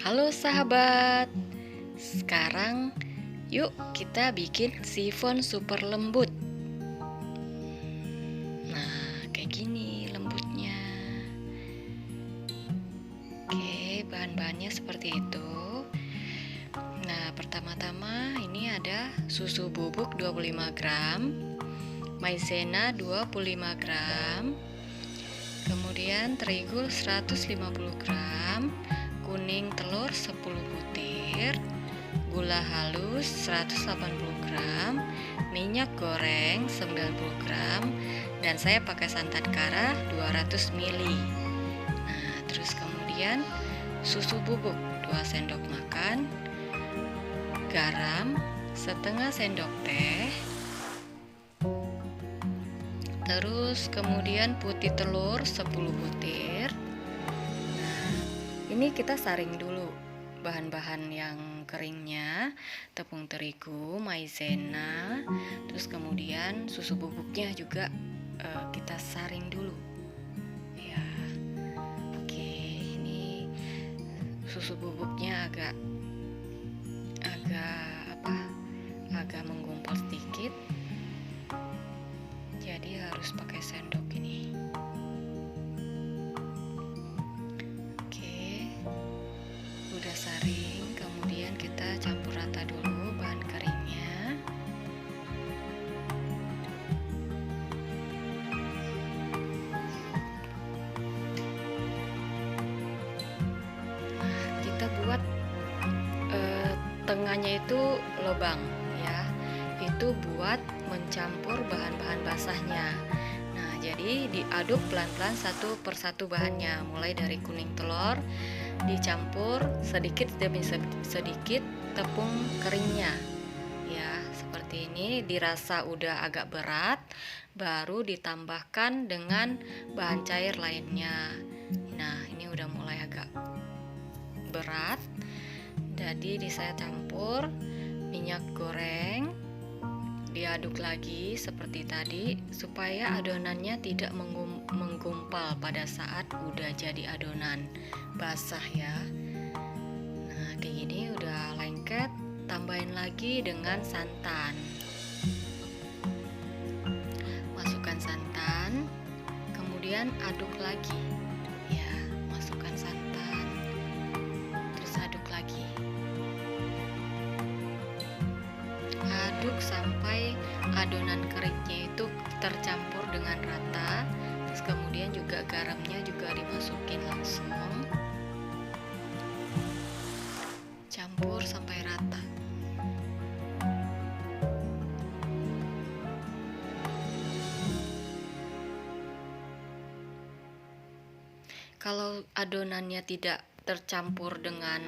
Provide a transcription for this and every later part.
Halo sahabat, sekarang yuk kita bikin sifon super lembut. Nah, kayak gini lembutnya. Oke, bahan-bahannya seperti itu. Nah, pertama-tama ini ada susu bubuk 25 gram, maizena 25 gram, kemudian terigu 150 gram, kuning telur 10 butir, gula halus 180 gram, minyak goreng 90 gram, dan saya pakai santan kara 200 ml. Nah, terus kemudian susu bubuk 2 sendok makan, garam setengah sendok teh, terus kemudian putih telur 10 butir. Nah, ini kita saring dulu bahan-bahan yang keringnya, tepung terigu, maizena, terus kemudian susu bubuknya juga kita saring dulu. Ya, oke, ini susu bubuknya agak menggumpal sedikit, jadi harus pakai sendok ini. Udah saring, kemudian kita campur rata dulu bahan keringnya. Nah, kita buat tengahnya itu lubang ya, itu buat mencampur bahan-bahan basahnya. Nah, jadi diaduk pelan-pelan satu persatu bahannya, mulai dari kuning telur dicampur sedikit demi sedikit tepung keringnya ya, seperti ini. Dirasa udah agak berat, baru ditambahkan dengan bahan cair lainnya. Nah, ini udah mulai agak berat, jadi saya campur minyak goreng, diaduk lagi seperti tadi supaya adonannya tidak menggumpal pada saat udah jadi adonan basah ya. Nah, kayak gini udah lengket, tambahin lagi dengan santan. Masukkan santan, kemudian aduk lagi ya, masukkan santan, terus aduk lagi. Aduk sampai adonan keringnya itu tercampur dengan rata. Terus kemudian juga garamnya juga dimasukin langsung. Campur sampai rata. Kalau adonannya tidak tercampur dengan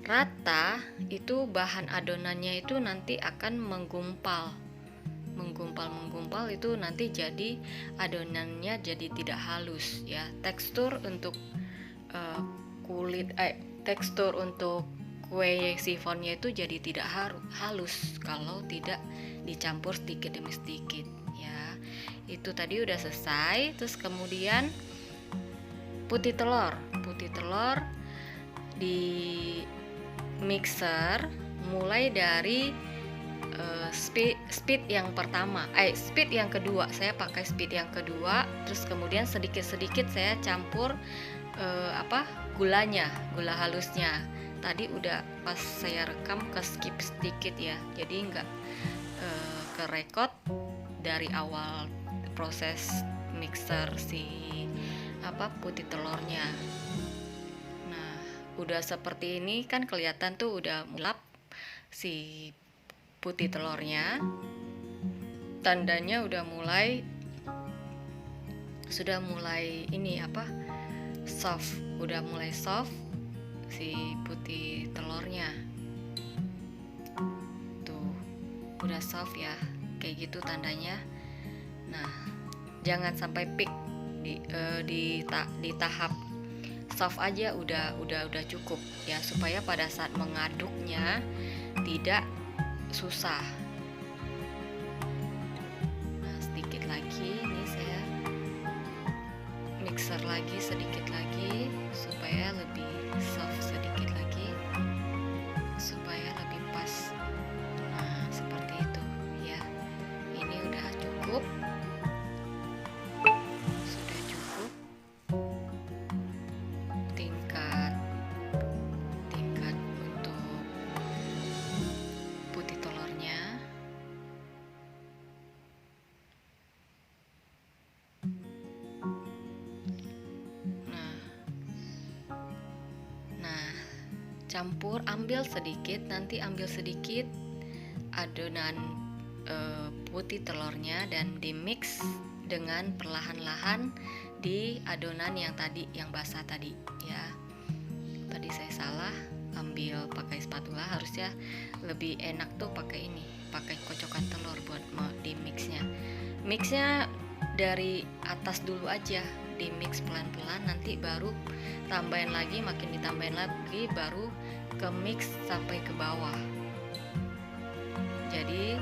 rata, itu bahan adonannya itu nanti akan menggumpal itu nanti jadi adonannya jadi tidak halus ya. Tekstur untuk tekstur untuk kue sifonnya itu jadi tidak halus kalau tidak dicampur sedikit demi sedikit ya. Itu tadi udah selesai. Terus kemudian putih telur di mixer mulai dari speed yang kedua. Saya pakai speed yang kedua. Terus kemudian sedikit-sedikit saya campur gula halusnya. Tadi udah pas saya rekam ke skip sedikit ya, jadi nggak kerekod dari awal proses mixer putih telurnya. Nah, udah seperti ini kan kelihatan tuh udah mulap si putih telurnya, tandanya udah mulai soft si putih telurnya tuh, udah soft ya, kayak gitu tandanya. Nah, jangan sampai peak di tahap soft aja udah cukup ya, supaya pada saat mengaduknya tidak susah. Nah, sedikit lagi ini saya mixer lagi sedikit lagi supaya lebih soft sedikit lagi. campur, nanti ambil sedikit adonan putih telurnya dan dimix dengan perlahan-lahan di adonan yang basah tadi ya. Tadi saya salah ambil pakai spatula, harusnya lebih enak tuh pakai kocokan telur buat di mixnya dari atas dulu aja, di mix pelan-pelan, nanti baru makin ditambahin lagi baru ke mix sampai ke bawah, jadi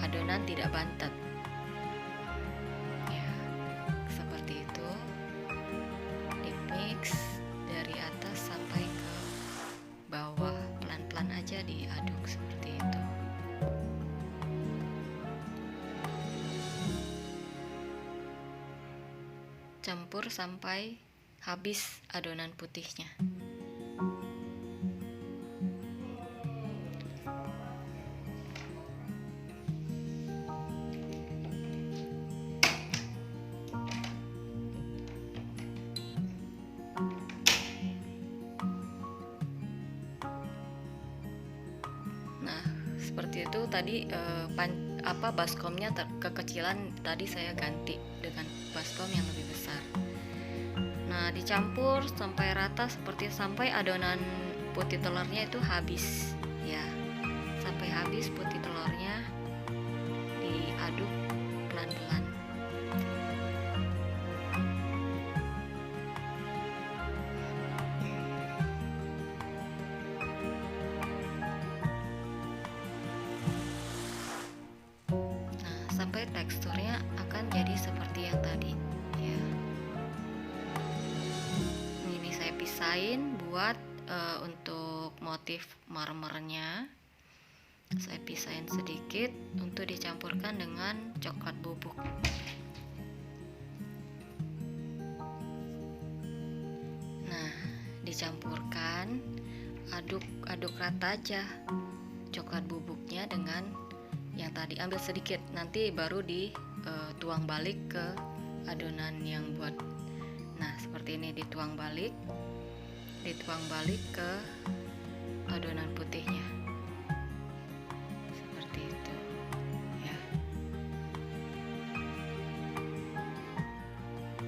adonan tidak bantet ya, seperti itu. Di mix dari atas sampai ke bawah, pelan-pelan aja diaduk seperti itu. Campur sampai habis adonan putihnya. Nah, seperti itu tadi baskomnya kekecilan, tadi saya ganti dengan baskom yang lebih besar. Nah, dicampur sampai rata sampai adonan putih telurnya itu habis ya. Sampai habis putih telurnya diaduk pelan-pelan. Nah, sampai teksturnya akan jadi seperti yang tadi ya. Ini saya pisahin buat untuk motif marmernya. Saya pisahin sedikit untuk dicampurkan dengan coklat bubuk. Nah, dicampurkan, aduk rata aja coklat bubuknya dengan yang tadi, ambil sedikit, nanti baru dituang balik ke adonan yang buat. Nah, seperti ini dituang balik ke adonan putihnya. Seperti itu ya.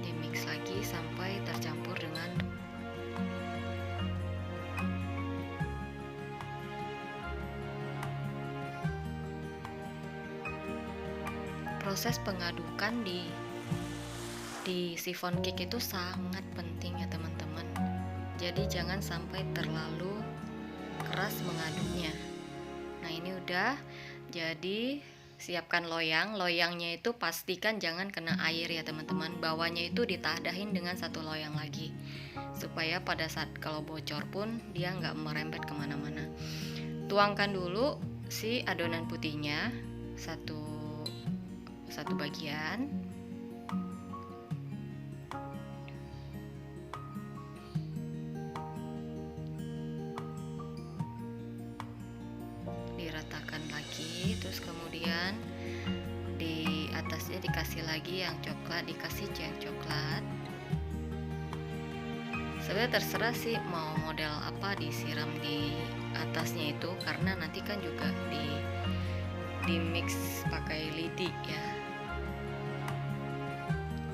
Dimix lagi sampai tercampur dengan proses pengadukan di chiffon cake itu sangat penting ya teman-teman. Jadi jangan sampai terlalu keras mengaduknya. Nah, ini udah. Jadi siapkan loyangnya itu pastikan jangan kena air ya teman-teman. Bawahnya itu ditadahin dengan satu loyang lagi, supaya pada saat kalau bocor pun dia nggak merembet kemana-mana. Tuangkan dulu si adonan putihnya satu bagian. Diratakan lagi, terus kemudian di atasnya dikasih lagi yang coklat, dikasih cat coklat. Sebenarnya terserah sih mau model apa disiram di atasnya itu, karena nanti kan juga di mix pakai lidi ya,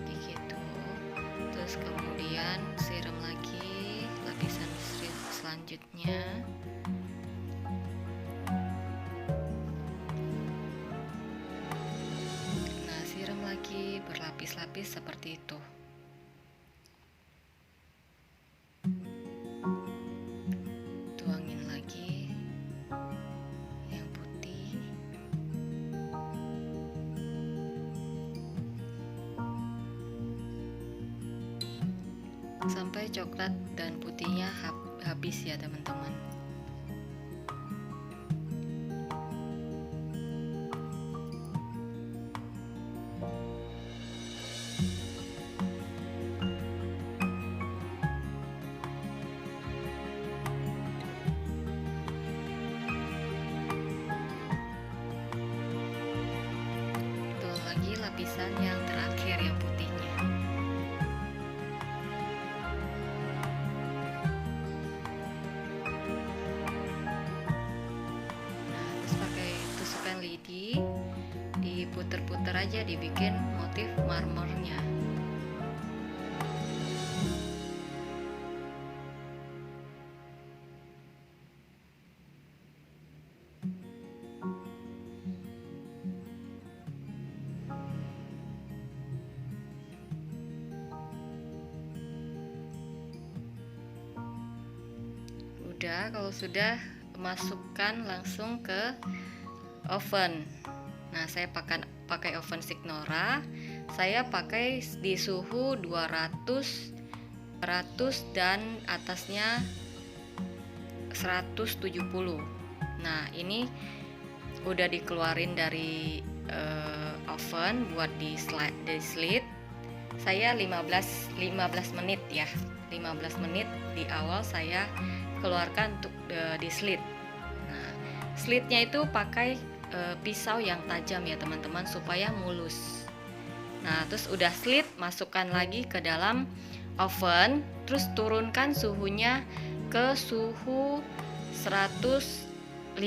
gitu. Terus kemudian siram lagi lapisan selanjutnya. Nah, siram lagi berlapis-lapis seperti itu. Tuangin lagi yang putih. Sampai coklat dan putihnya habis ya teman-teman. Tuang lagi lapisan yang terakhir yang putihnya. aja dibikin motif marmernya. Udah, kalau sudah, masukkan langsung ke oven. Nah, saya pakai oven Signora. Saya pakai di suhu 200 dan atasnya 170. Nah, ini udah dikeluarin dari oven buat di slit. Saya 15 menit ya. 15 menit di awal saya keluarkan untuk di slit. Nah, slitnya itu pakai pisau yang tajam ya teman-teman, supaya mulus. Nah, terus udah slit, masukkan lagi ke dalam oven, terus turunkan suhunya ke suhu 150.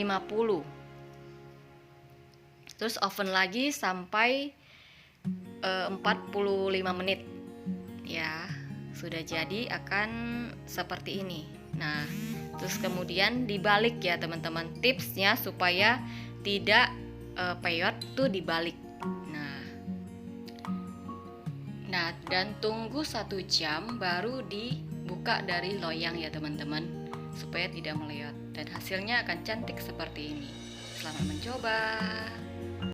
Terus oven lagi sampai 45 menit ya. Sudah jadi akan seperti ini. Nah, terus kemudian dibalik ya teman-teman. Tipsnya supaya tidak peyot tuh dibalik. Nah, dan tunggu 1 jam baru dibuka dari loyang ya teman-teman, supaya tidak meleyot dan hasilnya akan cantik seperti ini. Selamat mencoba.